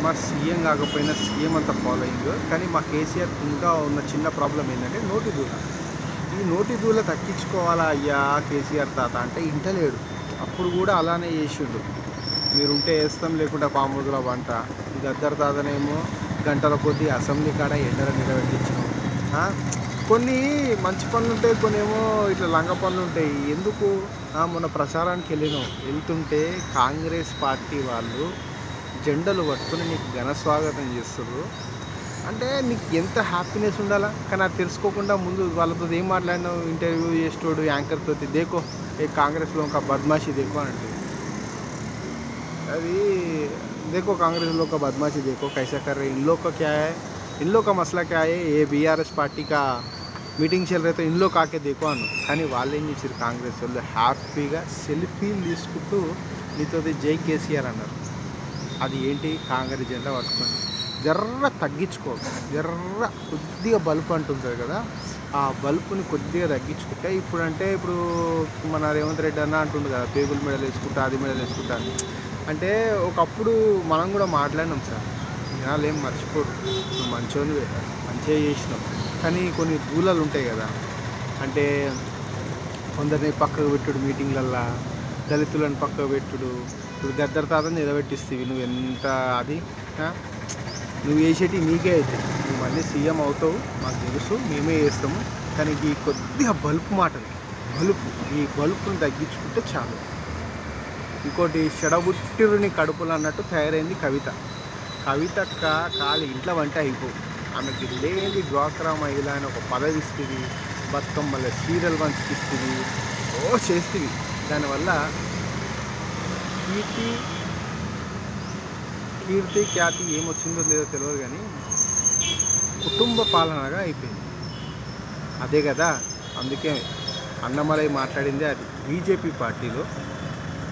మా సీఎం కాకపోయినా సీఎం అంత ఫాలోయింగ్. కానీ మా కేసీఆర్ ఇంకా ఉన్న చిన్న ప్రాబ్లం ఏంటంటే నోటి దూల. ఈ నోటి దూల తగ్గించుకోవాలా అయ్యా కేసీఆర్ తాత అంటే ఇంటలేడు. అప్పుడు కూడా అలానే చేసిండు. మీరుంటే వేస్తాం లేకుంటే పాముదుల వంట. ఈ గద్దర్ తాతనేమో గంటల కొద్దీ అసెంబ్లీ కాడ ఎండల నిలబెట్టించినాం. ఆ? కొన్ని మంచి పనులు ఉంటాయి, కొన్ని ఏమో ఇట్లా లంగ పనులు ఉంటాయి. ఎందుకు మొన్న ప్రచారానికి వెళ్ళినాం, వెళ్తుంటే కాంగ్రెస్ పార్టీ వాళ్ళు జెండలు పట్టుకుని నీకు ఘన స్వాగతం చేస్తుర్రు. అంటే నీకు ఎంత హ్యాపీనెస్ ఉండాలా. కానీ అది తెలుసుకోకుండా ముందు వాళ్ళతో ఏం మాట్లాడినావు, ఇంటర్వ్యూ చేసేటోడు యాంకర్ తోటి దేకో ఏ కాంగ్రెస్లో ఒక బద్మాషి దేకో అని అంటే అది देखो कांग्रेस लोग का बदमाशी देखो कैसा कर रहे हैं. इन लोग का क्या है, इन लोग का मसला क्या है. ये बीआरएस पार्टी का మీటింగ్ చల్ రే, ఇంట్లో కాకే దేకో అను. కానీ వాళ్ళు ఏం చేసారు, కాంగ్రెస్ వాళ్ళు హ్యాపీగా సెల్ఫీలు తీసుకుంటూ నీతోది జై కేసీఆర్ అన్నారు. అది ఏంటి, కాంగ్రెస్ జెండా పట్టుకొని జర్ర తగ్గించుకో, జర్ర కొద్దిగా బల్బు అంటుంటుంది కదా, ఆ బల్బుని కొద్దిగా తగ్గించుకుంటే ఇప్పుడు మన రేవంత్ రెడ్డి అన్న అంటుండు కదా, పేగుల మెడలు వేసుకుంటా అది మెడలు వేసుకుంటా అని. అంటే ఒకప్పుడు మనం కూడా మాట్లాడినాం సార్, జనాలు ఏం మర్చిపోరు, నువ్వు మంచోనివే మంచిగా చేసినావు. కానీ కొన్ని దూలాలు ఉంటాయి కదా, అంటే కొందరిని పక్కకు పెట్టుడు, మీటింగ్లల్లో దళితులను పక్కకు పెట్టుడు. ఇప్పుడు గద్దర్ తాతని నిలబెట్టిస్తేవి నువ్వు ఎంత అది, నువ్వు వేసేటి నీకే అవుతాయి. నువ్వు మళ్ళీ సీఎం అవుతావు మాకు తెలుసు, మేమే వేస్తాము. కానీ ఈ కొద్దిగా బల్బు మాటలు, ఈ బల్బుని తగ్గించుకుంటే చాలు. ఇంకోటి చెడబుట్టిరుని కడుపులు అన్నట్టు తయారైంది కవితక్క కాలి ఇంట్లో వంట అయిపోవు. ఆమెకి లేని డ్వాక్రా మహిళ అని ఒక పదవి ఇస్తుంది, బతుకమ్మల సీరియల్ పంచిస్తుంది, చేస్తుంది. దానివల్ల కీర్తి ఖ్యాతి ఏమొచ్చిందో లేదో తెలియదు, కానీ కుటుంబ పాలనగా అయిపోయింది. అదే కదా, అందుకే అన్నమలై మాట్లాడిందే అది. బీజేపీ పార్టీలో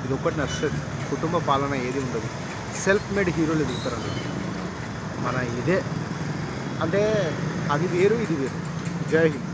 ఇది ఒకటి నచ్చుతుంది, కుటుంబ పాలన ఏది ఉండదు, సెల్ఫ్ మేడ్ హీరోలు ఎదుగుతారు. మన ఇదే అంటే అది వేరు ఇది వేరు. జై హింద్.